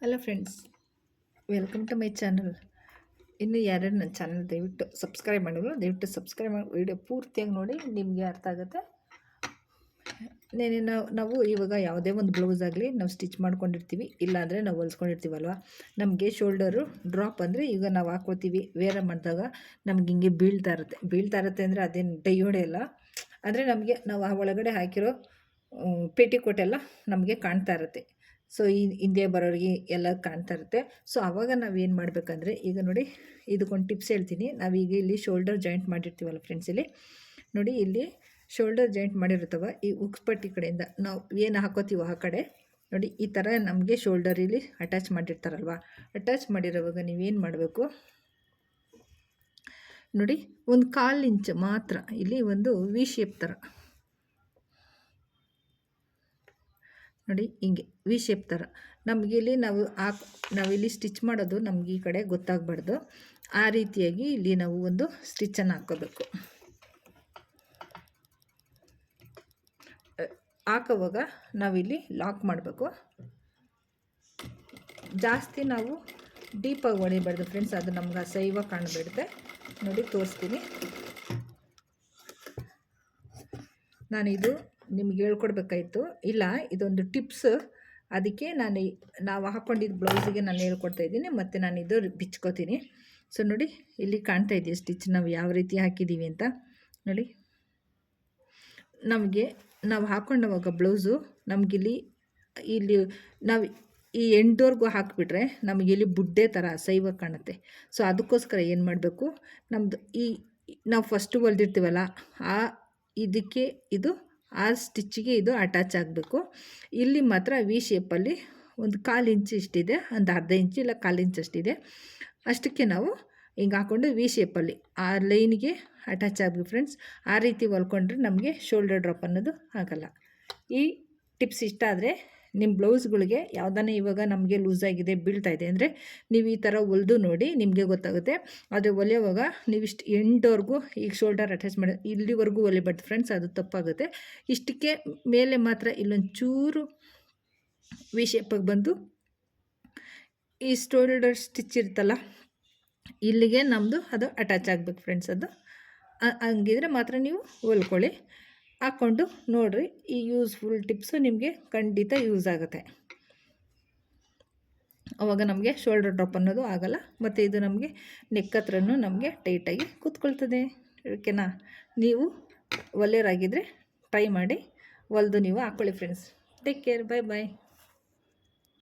Hello friends, welcome to my channel. ಇನ್ನು ಯಾರ್ಯಾರು ನನ್ನ ಚಾನಲ್ ದಯವಿಟ್ಟು ಸಬ್ಸ್ಕ್ರೈಬ್ ಮಾಡಿದ್ರು ದಯವಿಟ್ಟು ಸಬ್ಸ್ಕ್ರೈಬ್ ಮಾಡಿ ವಿಡಿಯೋ ಪೂರ್ತಿಯಾಗಿ ನೋಡಿ, ನಿಮಗೆ ಅರ್ಥ ಆಗುತ್ತೆ. ನಾವು ಇವಾಗ ಯಾವುದೇ ಒಂದು ಬ್ಲೌಸ್ ಆಗಲಿ ನಾವು ಸ್ಟಿಚ್ ಮಾಡ್ಕೊಂಡಿರ್ತೀವಿ, ಇಲ್ಲಾಂದರೆ ನಾವು ಹೊಲ್ಸ್ಕೊಂಡಿರ್ತೀವಲ್ವ, ನಮಗೆ ಶೋಲ್ಡರು ಡ್ರಾಪ್ ಅಂದರೆ ಈಗ ನಾವು ಹಾಕ್ಕೋತೀವಿ, ವೇರ ಮಾಡಿದಾಗ ನಮ್ಗೆ ಹಿಂಗೆ ಬೀಳ್ತಾ ಇರುತ್ತೆ ಅಂದರೆ ಅದೇನು ಡೈ ಹೊಡೆಯಲ್ಲ. ಅಂದರೆ ನಮಗೆ ನಾವು ಆ ಒಳಗಡೆ ಹಾಕಿರೋ ಪೇಟಿಕೋಟ್ ಎಲ್ಲ ನಮಗೆ ಕಾಣ್ತಾ ಇರುತ್ತೆ. ಸೊ ಹಿಂದೆ ಬರೋರಿಗೆ ಎಲ್ಲ ಕಾಣ್ತಾ ಇರುತ್ತೆ. ಸೊ ಆವಾಗ ನಾವೇನು ಮಾಡಬೇಕಂದ್ರೆ, ಈಗ ನೋಡಿ ಇದಕ್ಕೊಂದು ಟಿಪ್ಸ್ ಹೇಳ್ತೀನಿ. ನಾವೀಗ ಇಲ್ಲಿ ಶೋಲ್ಡರ್ ಜಾಯಿಂಟ್ ಮಾಡಿರ್ತೀವಲ್ಲ ಫ್ರೆಂಡ್ಸ್, ಇಲ್ಲಿ ನೋಡಿ, ಇಲ್ಲಿ ಶೋಲ್ಡರ್ ಜಾಯಿಂಟ್ ಮಾಡಿರ್ತವೆ. ಈ ಉಕ್ಸ್ಪಟ್ಟಿ ಕಡೆಯಿಂದ ನಾವು ಏನು ಹಾಕೋತೀವೋ ಆ ಕಡೆ ನೋಡಿ, ಈ ಥರ ನಮಗೆ ಶೋಲ್ಡರ್ ಇಲ್ಲಿ ಅಟ್ಯಾಚ್ ಮಾಡಿರ್ತಾರಲ್ವ, ಅಟ್ಯಾಚ್ ಮಾಡಿರೋವಾಗ ನೀವೇನು ಮಾಡಬೇಕು ನೋಡಿ, ಒಂದು 1/4 ಇಂಚ್ ಮಾತ್ರ ಇಲ್ಲಿ ಒಂದು ವಿ ಶೇಪ್ ಥರ ನೋಡಿ, ಹಿಂಗೆ ವಿ ಶೇಪ್ ಥರ ನಮಗೆ ಇಲ್ಲಿ ನಾವಿಲ್ಲಿ ಸ್ಟಿಚ್ ಮಾಡೋದು ನಮ್ಗೆ ಈ ಕಡೆ ಗೊತ್ತಾಗಬಾರ್ದು. ಆ ರೀತಿಯಾಗಿ ಇಲ್ಲಿ ನಾವು ಒಂದು ಸ್ಟಿಚ್ಚನ್ನು ಹಾಕೋಬೇಕು. ಹಾಕೋವಾಗ ನಾವಿಲ್ಲಿ ಲಾಕ್ ಮಾಡಬೇಕು. ಜಾಸ್ತಿ ನಾವು ಡೀಪಾಗಿ ಹೊಡಿಬಾರ್ದು ಫ್ರೆಂಡ್ಸ್, ಅದು ನಮ್ಗೆ ಅಸಹ್ಯವಾಗಿ ಕಾಣಬಿಡುತ್ತೆ. ನೋಡಿ ತೋರಿಸ್ತೀನಿ, ನಾನಿದು ನಿಮ್ಗೆ ಹೇಳ್ಕೊಡ್ಬೇಕಾಯ್ತು. ಇಲ್ಲ, ಇದೊಂದು ಟಿಪ್ಸ್, ಅದಕ್ಕೆ ನಾವು ಹಾಕ್ಕೊಂಡಿದ್ದ ಬ್ಲೌಸಿಗೆ ನಾನು ಹೇಳ್ಕೊಡ್ತಾಯಿದ್ದೀನಿ, ಮತ್ತು ನಾನು ಇದು ಬಿಚ್ಕೋತೀನಿ. ಸೊ ನೋಡಿ, ಇಲ್ಲಿ ಕಾಣ್ತಾ ಇದೆಯಾ ಸ್ಟಿಚ್ ನಾವು ಯಾವ ರೀತಿ ಹಾಕಿದ್ದೀವಿ ಅಂತ ನೋಡಿ. ನಾವು ಹಾಕ್ಕೊಂಡವಾಗ ಬ್ಲೌಸು ನಮಗಿಲ್ಲಿ ನಾವು ಈ ಎಂಡ್ವರೆಗೂ ಹಾಕಿಬಿಟ್ರೆ ನಮಗಿಲ್ಲಿ ಬುಡ್ಡೆ ಥರ ಅಸಹ್ಯವಾಗಿ ಕಾಣುತ್ತೆ. ಸೊ ಅದಕ್ಕೋಸ್ಕರ ಏನು ಮಾಡಬೇಕು, ನಮ್ಮದು ನಾವು ಫಸ್ಟು ಹೊಲ್ದಿರ್ತೀವಲ್ಲ ಇದಕ್ಕೆ ಆ ಸ್ಟಿಚ್ಚಿಗೆ ಇದು ಅಟ್ಯಾಚ್ ಆಗಬೇಕು. ಇಲ್ಲಿ ಮಾತ್ರ ವಿ ಶೇಪಲ್ಲಿ ಒಂದು 1/4 ಇಂಚ್ ಇಷ್ಟಿದೆ, ಒಂದು ಅರ್ಧ ಇಂಚು ಇಲ್ಲ 1/4 ಇಂಚ್ ಅಷ್ಟಿದೆ. ಅಷ್ಟಕ್ಕೆ ನಾವು ಹಿಂಗೆ ಹಾಕ್ಕೊಂಡು ವಿ ಶೇಪಲ್ಲಿ ಆ ಲೈನ್ಗೆ ಅಟ್ಯಾಚ್ ಆಗಬೇಕು ಫ್ರೆಂಡ್ಸ್. ಆ ರೀತಿ ಹೊಲ್ಕೊಂಡ್ರೆ ನಮಗೆ ಶೋಲ್ಡರ್ ಡ್ರಾಪ್ ಅನ್ನೋದು ಆಗಲ್ಲ. ಈ ಟಿಪ್ಸ್ ಇಷ್ಟ ಆದರೆ ನಿಮ್ಮ ಬ್ಲೌಸ್ಗಳಿಗೆ ಯಾವುದನ್ನ ಇವಾಗ ನಮಗೆ ಲೂಸಾಗಿದೆ, ಬೀಳ್ತಾಯಿದೆ ಅಂದರೆ ನೀವು ಈ ಥರ ಹೊಲಿದು ನೋಡಿ, ನಿಮಗೆ ಗೊತ್ತಾಗುತ್ತೆ. ಆದರೆ ಹೊಲಿಯೋವಾಗ ನೀವಿಷ್ಟು ಎಂಡ್ವರೆಗೂ ಈಗ ಶೋಲ್ಡರ್ ಅಟ್ಯಾಚ್ ಮಾಡಿ ಇಲ್ಲಿವರೆಗೂ ಹೊಲಿಬಾರ್ದು ಫ್ರೆಂಡ್ಸ್, ಅದು ತಪ್ಪಾಗುತ್ತೆ. ಇಷ್ಟಕ್ಕೆ ಮೇಲೆ ಮಾತ್ರ ಇಲ್ಲೊಂದು ಚೂರು ವಿ ಶೇಪಾಗಿ ಬಂದು ಈ ಶೋಲ್ಡರ್ ಸ್ಟಿಚ್ ಇರುತ್ತಲ್ಲ ಇಲ್ಲಿಗೆ ನಮ್ಮದು ಅದು ಅಟ್ಯಾಚ್ ಆಗಬೇಕು ಫ್ರೆಂಡ್ಸ್. ಅದು ಹಂಗಿದ್ರೆ ಮಾತ್ರ ನೀವು ಹೊಲ್ಕೊಳ್ಳಿ. ಹಾಕ್ಕೊಂಡು ನೋಡಿರಿ, ಈ ಯೂಸ್ಫುಲ್ ಟಿಪ್ಸು ನಿಮಗೆ ಖಂಡಿತ ಯೂಸ್ ಆಗುತ್ತೆ. ಆವಾಗ ನಮಗೆ ಶೋಲ್ಡರ್ ಡ್ರಾಪ್ ಅನ್ನೋದು ಆಗೋಲ್ಲ, ಮತ್ತು ಇದು ನಮಗೆ ನೆಕ್ ಹತ್ರನೂ ನಮಗೆ ಟೈಟಾಗಿ ಕೂತ್ಕೊಳ್ತದೆ. ಓಕೆನಾ? ನೀವು ಹೊಲಿಯೋರಾಗಿದ್ದರೆ ಟ್ರೈ ಮಾಡಿ, ಹೊಲಿದು ನೀವು ಹಾಕ್ಕೊಳ್ಳಿ ಫ್ರೆಂಡ್ಸ್. ಟೇಕ್ ಕೇರ್, ಬಾಯ್ ಬಾಯ್.